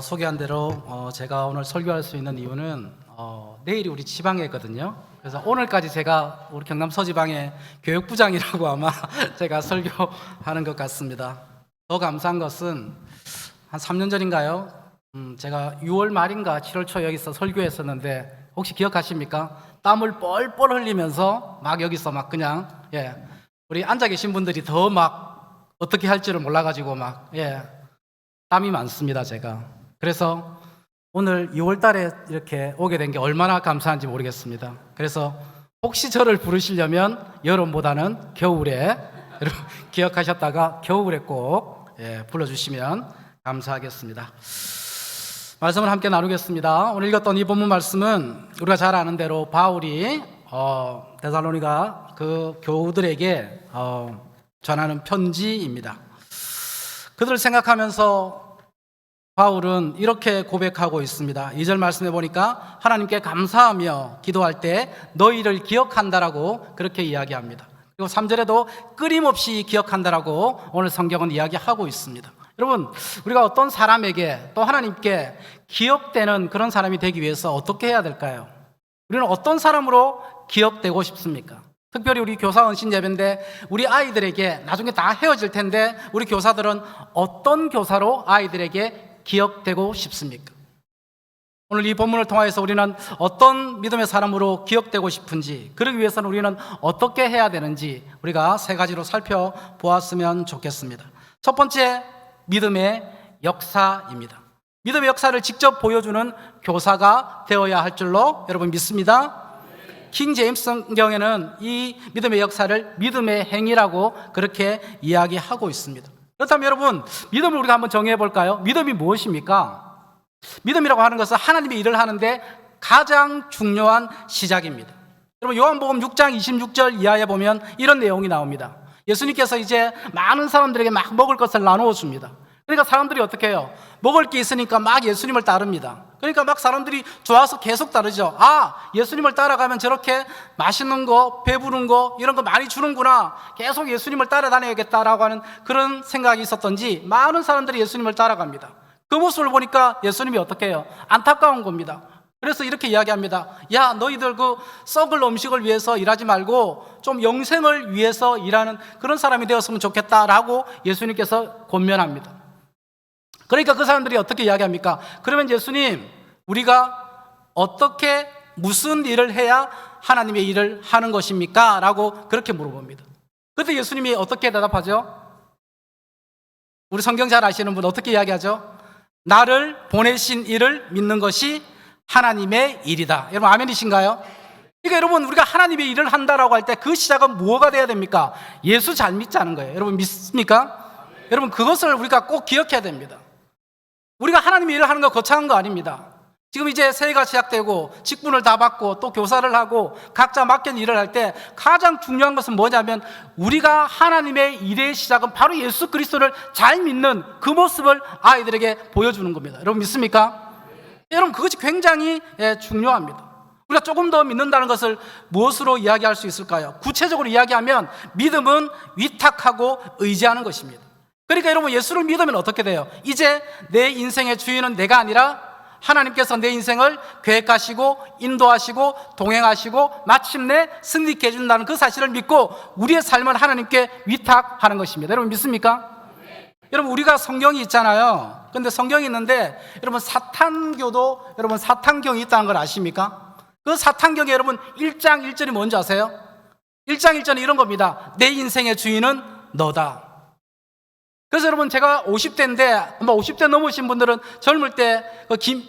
소개한 대로 제가 오늘 설교할 수 있는 이유는 내일이 우리 지방회거든요. 그래서 오늘까지 제가 우리 경남 서지방의 교육부장이라고 아마 제가 설교하는 것 같습니다. 더 감사한 것은 한 3년 전인가요? 제가 6월 말인가 7월 초 여기서 설교했었는데 혹시 기억하십니까? 땀을 뻘뻘 흘리면서 막 여기서 막 그냥 우리 앉아 계신 분들이 더 막 어떻게 할 줄을 몰라가지고 막 땀이 많습니다 제가. 그래서 오늘 2월 달에 이렇게 오게 된 게 얼마나 감사한지 모르겠습니다. 그래서 혹시 저를 부르시려면 여름보다는 겨울에 여러분 기억하셨다가 겨울에 꼭 불러주시면 감사하겠습니다. 말씀을 함께 나누겠습니다. 오늘 읽었던 이 본문 말씀은 우리가 잘 아는 대로 바울이 데살로니가 그 교우들에게 전하는 편지입니다. 그들을 생각하면서 바울은 이렇게 고백하고 있습니다. 2절 말씀해 보니까 하나님께 감사하며 기도할 때 너희를 기억한다라고 그렇게 이야기합니다. 그리고 3절에도 끊임없이 기억한다라고 오늘 성경은 이야기하고 있습니다. 여러분, 우리가 어떤 사람에게 또 하나님께 기억되는 그런 사람이 되기 위해서 어떻게 해야 될까요? 우리는 어떤 사람으로 기억되고 싶습니까? 특별히 우리 교사 은신 예배인데 우리 아이들에게 나중에 다 헤어질 텐데 우리 교사들은 어떤 교사로 아이들에게 기억되고 싶습니까? 오늘 이 본문을 통해서 우리는 어떤 믿음의 사람으로 기억되고 싶은지, 그러기 위해서는 우리는 어떻게 해야 되는지 우리가 세 가지로 살펴보았으면 좋겠습니다. 첫 번째, 믿음의 역사입니다. 믿음의 역사를 직접 보여주는 교사가 되어야 할 줄로 여러분 믿습니다. 킹 제임스 성경에는 이 믿음의 역사를 믿음의 행위라고 그렇게 이야기하고 있습니다. 그렇다면 여러분, 믿음을 우리가 한번 정의해 볼까요? 믿음이 무엇입니까? 믿음이라고 하는 것은 하나님의 일을 하는데 가장 중요한 시작입니다. 여러분, 요한복음 6장 26절 이하에 보면 이런 내용이 나옵니다. 예수님께서 이제 많은 사람들에게 막 먹을 것을 나누어 줍니다. 그러니까 사람들이 어떻게 해요? 먹을 게 있으니까 막 예수님을 따릅니다. 그러니까 막 사람들이 좋아서 계속 따르죠. 예수님을 따라가면 저렇게 맛있는 거, 배부른 거, 이런 거 많이 주는구나. 계속 예수님을 따라다녀야겠다라고 하는 그런 생각이 있었던지 많은 사람들이 예수님을 따라갑니다. 그 모습을 보니까 예수님이 어떻게 해요? 안타까운 겁니다. 그래서 이렇게 이야기합니다. 야, 너희들 그 썩을 음식을 위해서 일하지 말고 좀 영생을 위해서 일하는 그런 사람이 되었으면 좋겠다라고 예수님께서 권면합니다. 그러니까 그 사람들이 어떻게 이야기합니까? 그러면 예수님, 우리가 어떻게 무슨 일을 해야 하나님의 일을 하는 것입니까? 라고 그렇게 물어봅니다. 그때 예수님이 어떻게 대답하죠? 우리 성경 잘 아시는 분 어떻게 이야기하죠? 나를 보내신 이를 믿는 것이 하나님의 일이다. 여러분 아멘이신가요? 그러니까 여러분, 우리가 하나님의 일을 한다라고 할 때 그 시작은 뭐가 돼야 됩니까? 예수 잘 믿자는 거예요. 여러분 믿습니까? 여러분, 그것을 우리가 꼭 기억해야 됩니다. 우리가 하나님의 일을 하는 거 거창한 거 아닙니다. 지금 이제 새해가 시작되고 직분을 다 받고 또 교사를 하고 각자 맡긴 일을 할 때 가장 중요한 것은 뭐냐면 우리가 하나님의 일의 시작은 바로 예수 그리스도를 잘 믿는 그 모습을 아이들에게 보여주는 겁니다. 여러분 믿습니까? 여러분, 그것이 굉장히 중요합니다. 우리가 조금 더 믿는다는 것을 무엇으로 이야기할 수 있을까요? 구체적으로 이야기하면 믿음은 위탁하고 의지하는 것입니다. 그러니까 여러분, 예수를 믿으면 어떻게 돼요? 이제 내 인생의 주인은 내가 아니라 하나님께서 내 인생을 계획하시고 인도하시고 동행하시고 마침내 승리케 해준다는 그 사실을 믿고 우리의 삶을 하나님께 위탁하는 것입니다. 여러분 믿습니까? 여러분, 우리가 성경이 있잖아요. 근데 성경이 있는데 여러분 사탄교도 여러분 사탄경이 있다는 걸 아십니까? 그 사탄경에 여러분 1장 1절이 뭔지 아세요? 1장 1절은 이런 겁니다. 내 인생의 주인은 너다. 그래서 여러분, 제가 50대인데 아마 50대 넘으신 분들은 젊을 때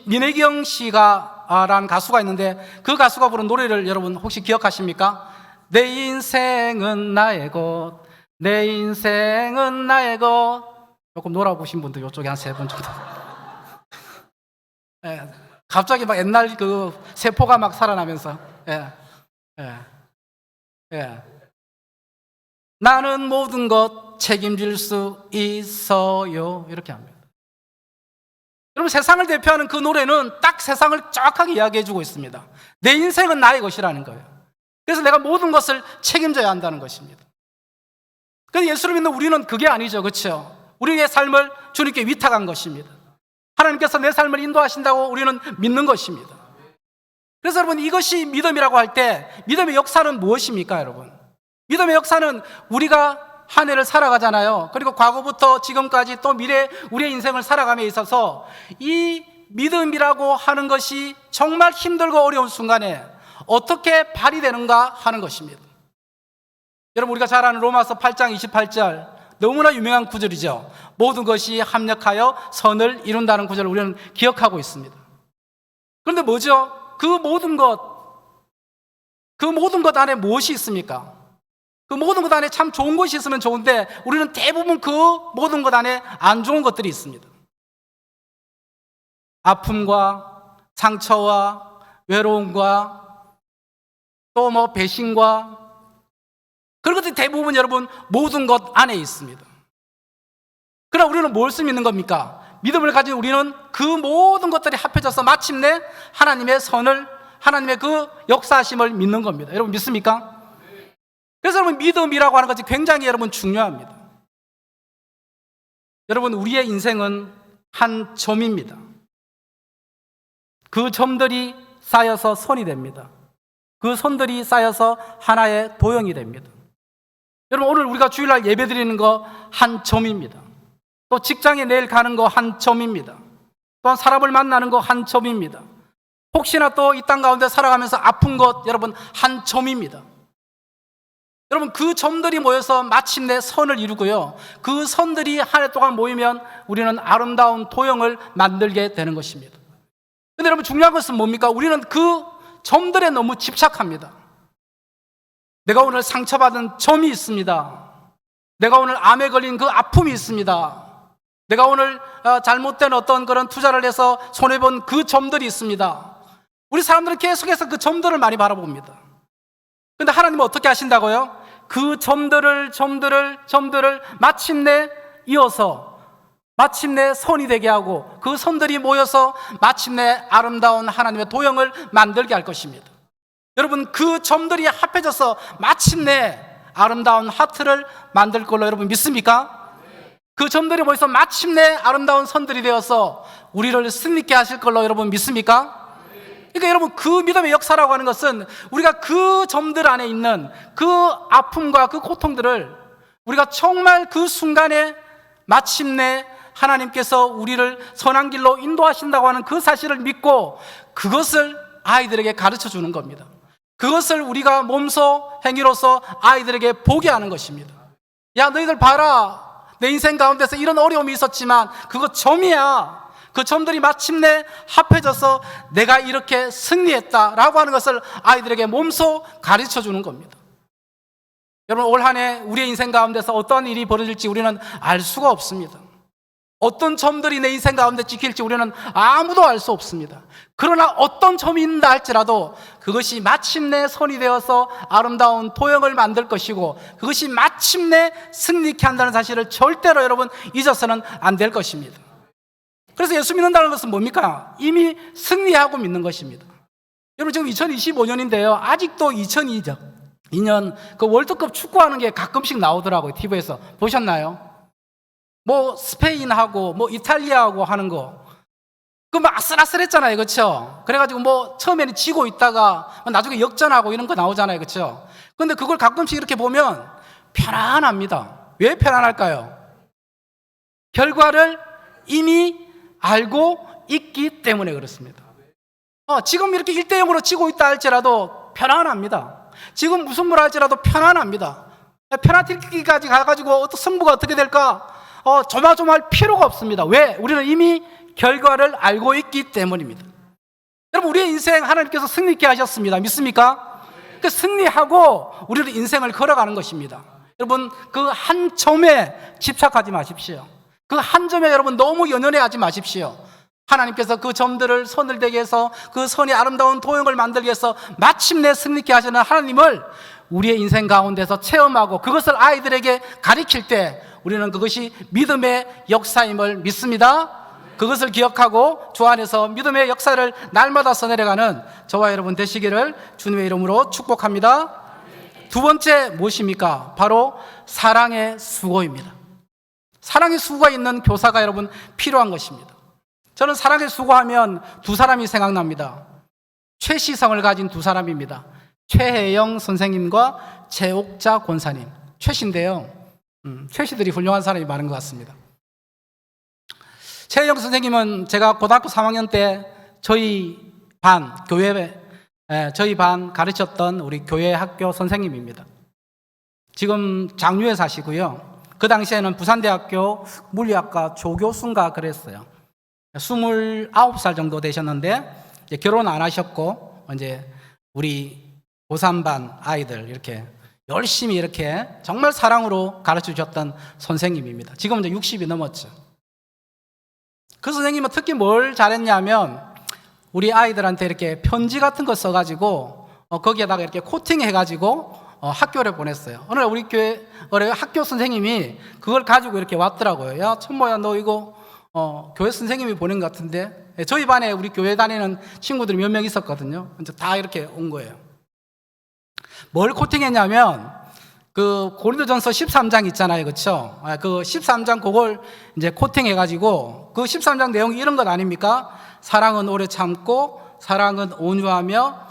민혜경 씨가 라는 가수가 있는데 그 가수가 부른 노래를 여러분 혹시 기억하십니까? 내 인생은 나의 것, 내 인생은 나의 것. 조금 놀아보신 분들 이쪽에 한 3분 정도. 갑자기 막 옛날 그 세포가 막 살아나면서 나는 모든 것 책임질 수 있어요. 이렇게 합니다. 여러분, 세상을 대표하는 그 노래는 딱 세상을 정확하게 이야기해주고 있습니다. 내 인생은 나의 것이라는 거예요. 그래서 내가 모든 것을 책임져야 한다는 것입니다. 그런데 예수를 믿는 우리는 그게 아니죠. 그렇죠? 우리의 삶을 주님께 위탁한 것입니다. 하나님께서 내 삶을 인도하신다고 우리는 믿는 것입니다. 그래서 여러분, 이것이 믿음이라고 할 때 믿음의 역사는 무엇입니까, 여러분? 믿음의 역사는 우리가 한 해를 살아가잖아요. 그리고 과거부터 지금까지 또 미래 우리의 인생을 살아감에 있어서 이 믿음이라고 하는 것이 정말 힘들고 어려운 순간에 어떻게 발휘되는가 하는 것입니다. 여러분, 우리가 잘 아는 로마서 8장 28절, 너무나 유명한 구절이죠. 모든 것이 합력하여 선을 이룬다는 구절을 우리는 기억하고 있습니다. 그런데 뭐죠? 그 모든 것 안에 무엇이 있습니까? 그 모든 것 안에 참 좋은 것이 있으면 좋은데 우리는 대부분 그 모든 것 안에 안 좋은 것들이 있습니다. 아픔과 상처와 외로움과 또 뭐 배신과 그런 것들이 대부분 여러분 모든 것 안에 있습니다. 그러나 우리는 무엇을 믿는 겁니까? 믿음을 가진 우리는 그 모든 것들이 합해져서 마침내 하나님의 선을, 하나님의 그 역사하심을 믿는 겁니다. 여러분 믿습니까? 그래서 여러분, 믿음이라고 하는 것이 굉장히 여러분 중요합니다. 여러분, 우리의 인생은 한 점입니다. 그 점들이 쌓여서 선이 됩니다. 그 선들이 쌓여서 하나의 도형이 됩니다. 여러분, 오늘 우리가 주일날 예배 드리는 거 한 점입니다. 또 직장에 내일 가는 거 한 점입니다. 또 사람을 만나는 거 한 점입니다. 혹시나 또 이 땅 가운데 살아가면서 아픈 것 여러분 한 점입니다. 여러분, 그 점들이 모여서 마침내 선을 이루고요, 그 선들이 한 해 동안 모이면 우리는 아름다운 도형을 만들게 되는 것입니다. 그런데 여러분, 중요한 것은 뭡니까? 우리는 그 점들에 너무 집착합니다. 내가 오늘 상처받은 점이 있습니다. 내가 오늘 암에 걸린 그 아픔이 있습니다. 내가 오늘 잘못된 어떤 그런 투자를 해서 손해본 그 점들이 있습니다. 우리 사람들은 계속해서 그 점들을 많이 바라봅니다. 그런데 하나님은 어떻게 하신다고요? 그 점들을 마침내 이어서 마침내 선이 되게 하고 그 선들이 모여서 마침내 아름다운 하나님의 도형을 만들게 할 것입니다. 여러분, 그 점들이 합해져서 마침내 아름다운 하트를 만들 걸로 여러분 믿습니까? 그 점들이 모여서 마침내 아름다운 선들이 되어서 우리를 승리케 하실 걸로 여러분 믿습니까? 그러니까 여러분, 그 믿음의 역사라고 하는 것은 우리가 그 점들 안에 있는 그 아픔과 그 고통들을 우리가 정말 그 순간에 마침내 하나님께서 우리를 선한 길로 인도하신다고 하는 그 사실을 믿고 그것을 아이들에게 가르쳐 주는 겁니다. 그것을 우리가 몸소 행위로서 아이들에게 보게 하는 것입니다. 야, 너희들 봐라, 내 인생 가운데서 이런 어려움이 있었지만 그거 점이야. 그 점들이 마침내 합해져서 내가 이렇게 승리했다라고 하는 것을 아이들에게 몸소 가르쳐 주는 겁니다. 여러분, 올 한 해 우리의 인생 가운데서 어떤 일이 벌어질지 우리는 알 수가 없습니다. 어떤 점들이 내 인생 가운데 찍힐지 우리는 아무도 알 수 없습니다. 그러나 어떤 점이 있다 할지라도 그것이 마침내 선이 되어서 아름다운 도형을 만들 것이고 그것이 마침내 승리케 한다는 사실을 절대로 여러분 잊어서는 안 될 것입니다. 그래서 예수 믿는다는 것은 뭡니까? 이미 승리하고 믿는 것입니다. 여러분, 지금 2025년인데요 아직도 2002년 그 월드컵 축구하는 게 가끔씩 나오더라고요. TV에서 보셨나요? 뭐 스페인하고 뭐 이탈리아하고 하는 거 그 뭐 아슬아슬했잖아요, 그렇죠? 그래가지고 뭐 처음에는 지고 있다가 나중에 역전하고 이런 거 나오잖아요, 그렇죠? 그런데 그걸 가끔씩 이렇게 보면 편안합니다. 왜 편안할까요? 결과를 이미 알고 있기 때문에 그렇습니다. 지금 이렇게 1대0으로 지고 있다 할지라도 편안합니다. 지금 무슨 뭘 할지라도 편안합니다. 페널티까지 가가지고 어떤 승부가 어떻게 될까 조마조마할 필요가 없습니다. 왜? 우리는 이미 결과를 알고 있기 때문입니다. 여러분, 우리의 인생 하나님께서 승리케 하셨습니다. 믿습니까? 그 승리하고 우리는 인생을 걸어가는 것입니다. 여러분, 그 한 점에 집착하지 마십시오. 그 한 점에 여러분 너무 연연해하지 마십시오. 하나님께서 그 점들을 선을 되게 해서 그 선이 아름다운 도형을 만들기 위해서 마침내 승리케 하시는 하나님을 우리의 인생 가운데서 체험하고 그것을 아이들에게 가르칠 때 우리는 그것이 믿음의 역사임을 믿습니다. 그것을 기억하고 주 안에서 믿음의 역사를 날마다 써내려가는 저와 여러분 되시기를 주님의 이름으로 축복합니다. 두 번째 무엇입니까? 바로 사랑의 수고입니다. 사랑의 수고가 있는 교사가 여러분 필요한 것입니다. 저는 사랑의 수고하면 두 사람이 생각납니다. 최시성을 가진 두 사람입니다. 최혜영 선생님과 최옥자 권사님. 최씨인데요. 최씨들이 훌륭한 사람이 많은 것 같습니다. 최혜영 선생님은 제가 고등학교 3학년 때 저희 반 가르쳤던 우리 교회 학교 선생님입니다. 지금 장류에 사시고요. 그 당시에는 부산대학교 물리학과 조교수인가 그랬어요. 29살 정도 되셨는데 이제 결혼 안 하셨고 이제 우리 고3반 아이들 이렇게 열심히 이렇게 정말 사랑으로 가르쳐 주셨던 선생님입니다. 지금은 이제 60이 넘었죠. 그 선생님은 특히 뭘 잘했냐면 우리 아이들한테 이렇게 편지 같은 거 써가지고 거기에다가 이렇게 코팅해가지고 학교를 보냈어요. 어느 날 우리 교회 학교 선생님이 그걸 가지고 이렇게 왔더라고요. 야, 천모야, 너 이거 교회 선생님이 보낸 것 같은데. 저희 반에 우리 교회 다니는 친구들이 몇 명 있었거든요. 이제 다 이렇게 온 거예요. 뭘 코팅했냐면 그 고린도전서 13장 있잖아요, 그렇죠? 그 13장 그걸 이제 코팅해가지고 그 13장 내용이 이런 것 아닙니까? 사랑은 오래 참고, 사랑은 온유하며,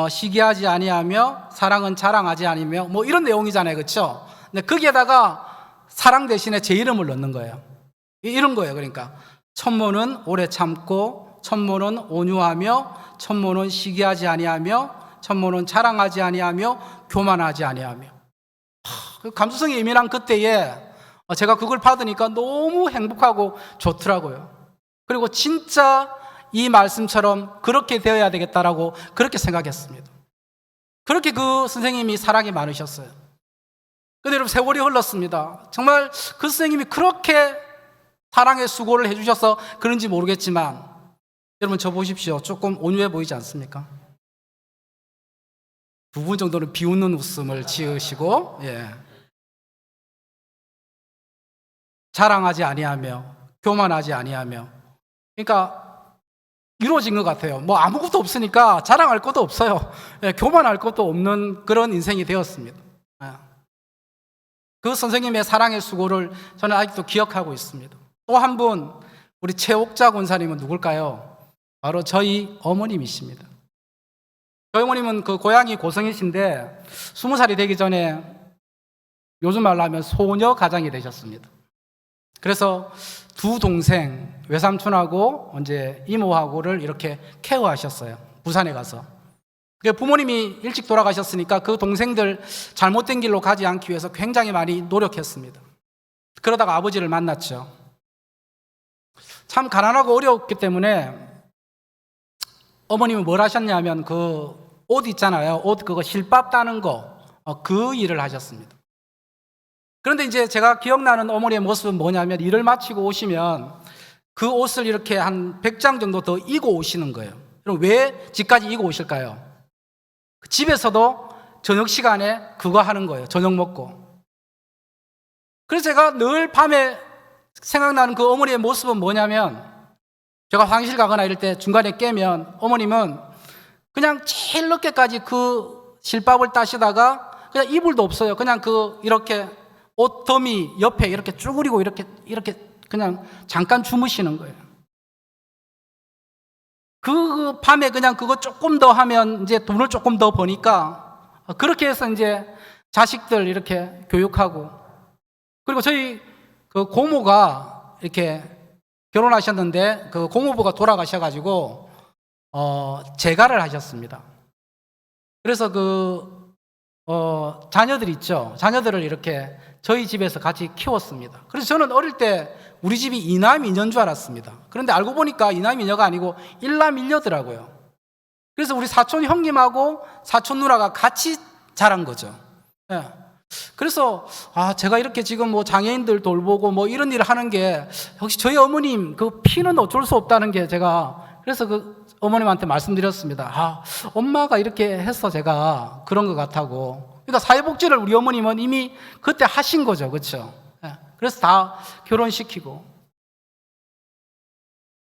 시기하지 아니하며, 사랑은 자랑하지 아니며, 뭐 이런 내용이잖아요, 그렇죠? 근데 거기에다가 사랑 대신에 제 이름을 넣는 거예요. 이런 거예요. 그러니까 천모는 오래 참고, 천모는 온유하며, 천모는 시기하지 아니하며, 천모는 자랑하지 아니하며, 교만하지 아니하며. 감수성이 예민한 그때에 제가 그걸 받으니까 너무 행복하고 좋더라고요. 그리고 진짜 이 말씀처럼 그렇게 되어야 되겠다라고 그렇게 생각했습니다. 그렇게 그 선생님이 사랑이 많으셨어요. 그런데 여러분, 세월이 흘렀습니다. 정말 그 선생님이 그렇게 사랑의 수고를 해주셔서 그런지 모르겠지만 여러분, 저 보십시오. 조금 온유해 보이지 않습니까? 두 분 정도는 비웃는 웃음을 지으시고, 자랑하지 아니하며, 교만하지 아니하며. 그러니까 이루어진 것 같아요. 뭐 아무것도 없으니까 자랑할 것도 없어요. 교만할 것도 없는 그런 인생이 되었습니다. 그 선생님의 사랑의 수고를 저는 아직도 기억하고 있습니다. 또 한 분, 우리 최옥자 권사님은 누굴까요? 바로 저희 어머님이십니다. 저희 어머님은 그 고향이 고성이신데 20살이 되기 전에 요즘 말로 하면 소녀 가장이 되셨습니다. 그래서 두 동생, 외삼촌하고 이제 이모하고를 이렇게 케어하셨어요. 부산에 가서. 부모님이 일찍 돌아가셨으니까 그 동생들 잘못된 길로 가지 않기 위해서 굉장히 많이 노력했습니다. 그러다가 아버지를 만났죠. 참 가난하고 어려웠기 때문에 어머님은 뭘 하셨냐면 그 옷 있잖아요. 옷 그거 실밥 따는 거, 그 일을 하셨습니다. 그런데 이제 제가 기억나는 어머니의 모습은 뭐냐면 일을 마치고 오시면 그 옷을 이렇게 한 100장 정도 더 입고 오시는 거예요. 그럼 왜 집까지 입고 오실까요? 집에서도 저녁 시간에 그거 하는 거예요. 저녁 먹고. 그래서 제가 늘 밤에 생각나는 그 어머니의 모습은 뭐냐면 제가 화장실 가거나 이럴 때 중간에 깨면 어머님은 그냥 제일 늦게까지 그 실밥을 따시다가 그냥 이불도 없어요. 그냥 그 이렇게 옷 더미 옆에 이렇게 쭈그리고 이렇게 그냥 잠깐 주무시는 거예요. 그 밤에 그냥 그거 조금 더 하면 이제 돈을 조금 더 버니까 그렇게 해서 이제 자식들 이렇게 교육하고, 그리고 저희 그 고모가 이렇게 결혼하셨는데 그 고모부가 돌아가셔가지고 재가를 하셨습니다. 그래서 자녀들 있죠. 자녀들을 이렇게 저희 집에서 같이 키웠습니다. 그래서 저는 어릴 때 우리 집이 이남 이녀인 줄 알았습니다. 그런데 알고 보니까 이남 이녀가 아니고 일남 일녀더라고요. 그래서 우리 사촌 형님하고 사촌 누나가 같이 자란 거죠. 그래서 제가 이렇게 지금 뭐 장애인들 돌보고 뭐 이런 일을 하는 게 역시 저희 어머님 그 피는 어쩔 수 없다는 게 제가 그래서 그 어머님한테 말씀드렸습니다. 엄마가 이렇게 해서 제가 그런 것 같다고. 그러니까 사회복지를 우리 어머님은 이미 그때 하신 거죠. 그렇죠? 그래서 다 결혼시키고.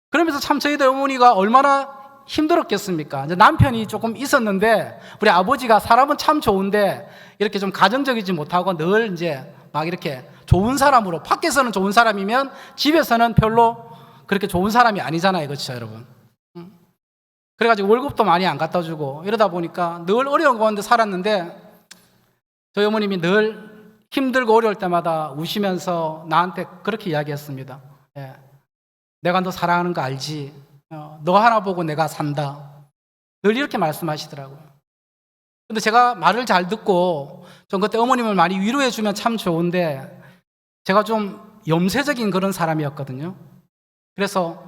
그러면서 참 저희들 어머니가 얼마나 힘들었겠습니까? 이제 남편이 조금 있었는데 우리 아버지가 사람은 참 좋은데 이렇게 좀 가정적이지 못하고 늘 이제 막 이렇게 좋은 사람으로, 밖에서는 좋은 사람이면 집에서는 별로 그렇게 좋은 사람이 아니잖아요. 그렇죠, 여러분? 그래가지고 월급도 많이 안 갖다 주고 이러다 보니까 늘 어려운 가운데 살았는데 저희 어머님이 늘 힘들고 어려울 때마다 우시면서 나한테 그렇게 이야기했습니다. 예. 내가 너 사랑하는 거 알지? 너 하나 보고 내가 산다. 늘 이렇게 말씀하시더라고요. 근데 제가 말을 잘 듣고 전 그때 어머님을 많이 위로해 주면 참 좋은데 제가 좀 염세적인 그런 사람이었거든요. 그래서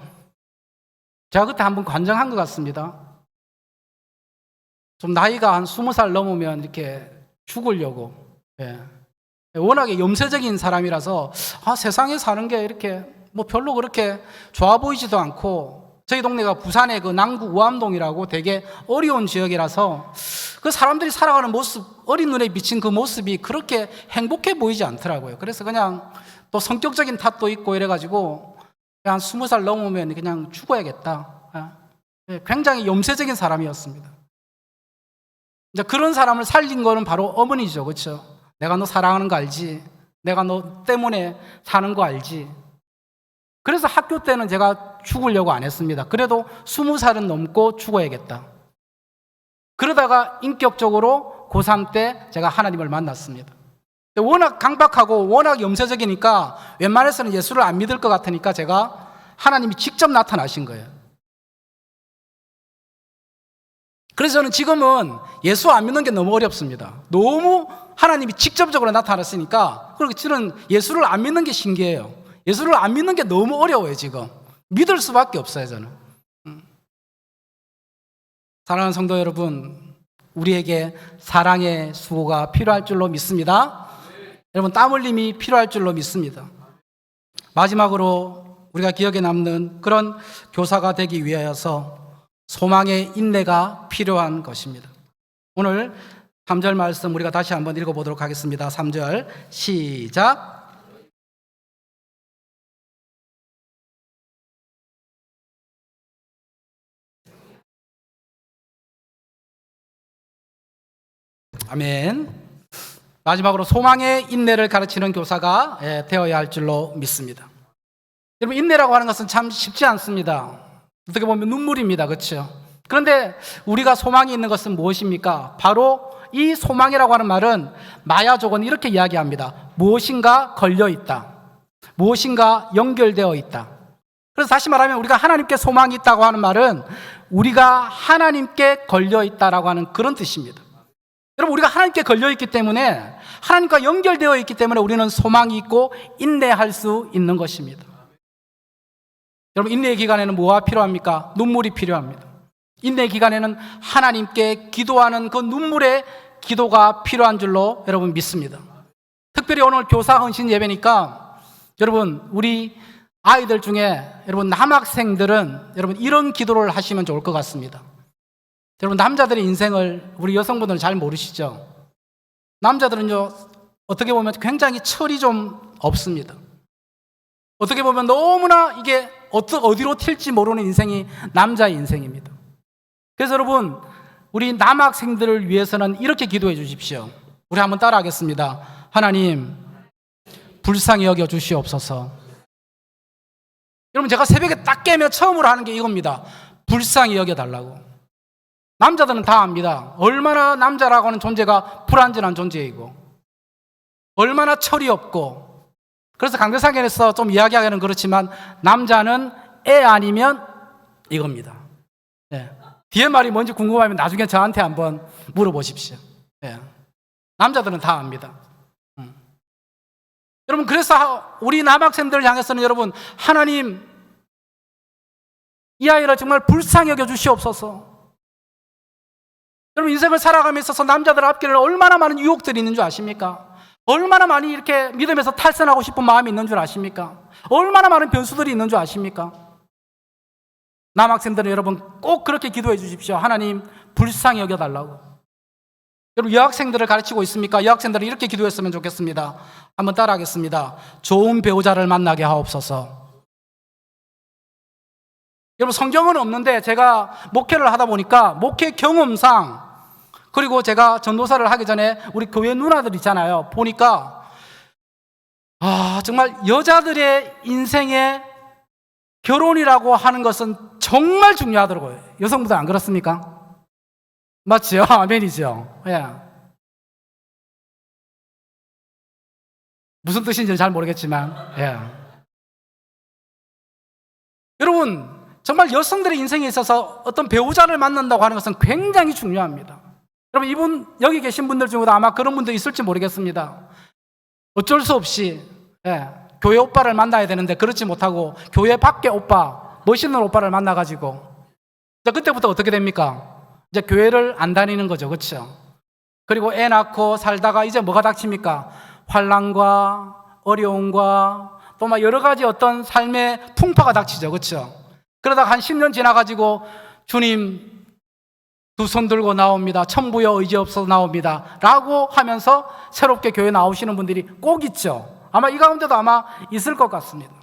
제가 그때 한번 관정한 것 같습니다. 좀 나이가 한 20살 넘으면 이렇게 죽으려고. 예. 워낙에 염세적인 사람이라서 세상에 사는 게 이렇게 뭐 별로 그렇게 좋아 보이지도 않고 저희 동네가 부산의 그 남구 우암동이라고 되게 어려운 지역이라서 그 사람들이 살아가는 모습, 어린 눈에 비친 그 모습이 그렇게 행복해 보이지 않더라고요. 그래서 그냥 또 성격적인 탓도 있고 이래가지고 한 20살 넘으면 그냥 죽어야겠다. 굉장히 염세적인 사람이었습니다. 이제 그런 사람을 살린 거는 바로 어머니죠. 그렇죠? 내가 너 사랑하는 거 알지? 내가 너 때문에 사는 거 알지? 그래서 학교 때는 제가 죽으려고 안 했습니다. 그래도 20살은 넘고 죽어야겠다. 그러다가 인격적으로 고3 때 제가 하나님을 만났습니다. 워낙 강박하고 워낙 염세적이니까 웬만해서는 예수를 안 믿을 것 같으니까 제가 하나님이 직접 나타나신 거예요. 그래서 저는 지금은 예수 안 믿는 게 너무 어렵습니다. 너무 하나님이 직접적으로 나타났으니까 그리고 저는 예수를 안 믿는 게 신기해요. 예수를 안 믿는 게 너무 어려워요. 지금 믿을 수밖에 없어요. 저는. 사랑하는 성도 여러분, 우리에게 사랑의 수고가 필요할 줄로 믿습니다. 여러분, 땀 흘림이 필요할 줄로 믿습니다. 마지막으로 우리가 기억에 남는 그런 교사가 되기 위하여서 소망의 인내가 필요한 것입니다. 오늘 3절 말씀 우리가 다시 한번 읽어보도록 하겠습니다. 3절 시작. 아멘. 마지막으로 소망의 인내를 가르치는 교사가 되어야 할 줄로 믿습니다. 여러분, 인내라고 하는 것은 참 쉽지 않습니다. 어떻게 보면 눈물입니다. 그렇죠? 그런데 우리가 소망이 있는 것은 무엇입니까? 바로 이 소망이라고 하는 말은 마야족은 이렇게 이야기합니다. 무엇인가 걸려있다. 무엇인가 연결되어 있다. 그래서 다시 말하면 우리가 하나님께 소망이 있다고 하는 말은 우리가 하나님께 걸려있다라고 하는 그런 뜻입니다. 여러분, 우리가 하나님께 걸려있기 때문에 하나님과 연결되어 있기 때문에 우리는 소망이 있고 인내할 수 있는 것입니다. 여러분, 인내의 기간에는 뭐가 필요합니까? 눈물이 필요합니다. 인내의 기간에는 하나님께 기도하는 그 눈물의 기도가 필요한 줄로 여러분 믿습니다. 특별히 오늘 교사 헌신 예배니까 여러분, 우리 아이들 중에 여러분 남학생들은 여러분 이런 기도를 하시면 좋을 것 같습니다. 여러분, 남자들의 인생을 우리 여성분들은 잘 모르시죠? 남자들은요, 어떻게 보면 굉장히 철이 좀 없습니다. 어떻게 보면 너무나 이게 어디로 튈지 모르는 인생이 남자의 인생입니다. 그래서 여러분, 우리 남학생들을 위해서는 이렇게 기도해 주십시오. 우리 한번 따라 하겠습니다. 하나님, 불쌍히 여겨 주시옵소서. 여러분, 제가 새벽에 딱 깨면 처음으로 하는 게 이겁니다. 불쌍히 여겨 달라고. 남자들은 다 압니다. 얼마나 남자라고 하는 존재가 불완전한 존재이고 얼마나 철이 없고. 그래서 강대상에서 좀 이야기하기는 그렇지만 남자는 애 아니면 이겁니다. 네. 뒤에 말이 뭔지 궁금하면 나중에 저한테 한번 물어보십시오. 네. 남자들은 다 압니다. 여러분, 그래서 우리 남학생들을 향해서는 여러분, 하나님, 이 아이를 정말 불쌍히 여겨 주시옵소서. 여러분, 인생을 살아가며 있어서 남자들 앞길에 얼마나 많은 유혹들이 있는 줄 아십니까? 얼마나 많이 이렇게 믿음에서 탈선하고 싶은 마음이 있는 줄 아십니까? 얼마나 많은 변수들이 있는 줄 아십니까? 남학생들은 여러분 꼭 그렇게 기도해 주십시오. 하나님, 불쌍히 여겨달라고. 여러분, 여학생들을 가르치고 있습니까? 여학생들은 이렇게 기도했으면 좋겠습니다. 한번 따라 하겠습니다. 좋은 배우자를 만나게 하옵소서. 여러분, 성경은 없는데 제가 목회를 하다 보니까 목회 경험상, 그리고 제가 전도사를 하기 전에 우리 교회 누나들 있잖아요. 보니까 정말 여자들의 인생에 결혼이라고 하는 것은 정말 중요하더라고요. 여성분들 안 그렇습니까? 맞죠? 아멘이죠. 예. 무슨 뜻인지는 잘 모르겠지만, 예. 여러분, 정말 여성들의 인생에 있어서 어떤 배우자를 만난다고 하는 것은 굉장히 중요합니다. 여러분, 이분 여기 계신 분들 중에도 아마 그런 분도 있을지 모르겠습니다. 어쩔 수 없이 교회 오빠를 만나야 되는데 그렇지 못하고 교회 밖에 오빠, 멋있는 오빠를 만나가지고 그때부터 어떻게 됩니까? 이제 교회를 안 다니는 거죠. 그렇죠? 그리고 애 낳고 살다가 이제 뭐가 닥칩니까? 환난과 어려움과 또 막 여러 가지 어떤 삶의 풍파가 닥치죠. 그렇죠? 그러다가 한 10년 지나가지고 주님 두 손 들고 나옵니다. 천부여 의지 없어 나옵니다. 라고 하면서 새롭게 교회 나오시는 분들이 꼭 있죠. 아마 이 가운데도 아마 있을 것 같습니다.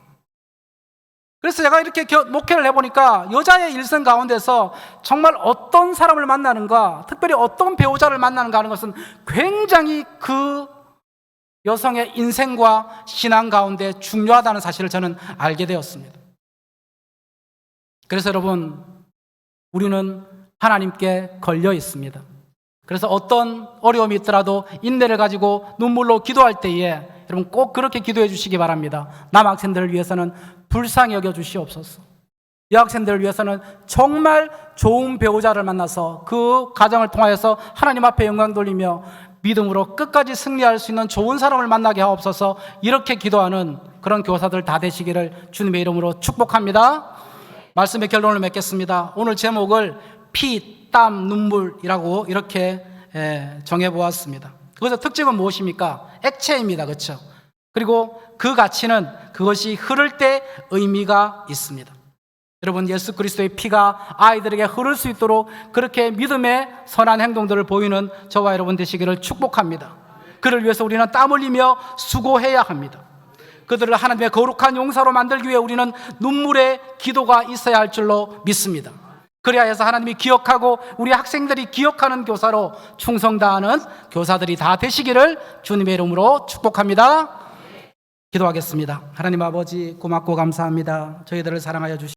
그래서 제가 이렇게 목회를 해보니까 여자의 일생 가운데서 정말 어떤 사람을 만나는가, 특별히 어떤 배우자를 만나는가 하는 것은 굉장히 그 여성의 인생과 신앙 가운데 중요하다는 사실을 저는 알게 되었습니다. 그래서 여러분, 우리는 하나님께 걸려 있습니다. 그래서 어떤 어려움이 있더라도 인내를 가지고 눈물로 기도할 때에 여러분 꼭 그렇게 기도해 주시기 바랍니다. 남학생들을 위해서는 불쌍히 여겨 주시옵소서. 여학생들을 위해서는 정말 좋은 배우자를 만나서 그 가정을 통하여서 하나님 앞에 영광 돌리며 믿음으로 끝까지 승리할 수 있는 좋은 사람을 만나게 하옵소서. 이렇게 기도하는 그런 교사들 다 되시기를 주님의 이름으로 축복합니다. 말씀의 결론을 맺겠습니다. 오늘 제목을 피, 땀, 눈물이라고 이렇게 정해보았습니다. 그것의 특징은 무엇입니까? 액체입니다. 그렇죠? 그리고 그 가치는 그것이 흐를 때 의미가 있습니다. 여러분, 예수 그리스도의 피가 아이들에게 흐를 수 있도록 그렇게 믿음의 선한 행동들을 보이는 저와 여러분 되시기를 축복합니다. 그를 위해서 우리는 땀 흘리며 수고해야 합니다. 그들을 하나님의 거룩한 용사로 만들기 위해 우리는 눈물의 기도가 있어야 할 줄로 믿습니다. 그래야 해서 하나님이 기억하고 우리 학생들이 기억하는 교사로 충성다하는 교사들이 다 되시기를 주님의 이름으로 축복합니다. 기도하겠습니다. 하나님 아버지, 고맙고 감사합니다. 저희들을 사랑하여 주시옵소서.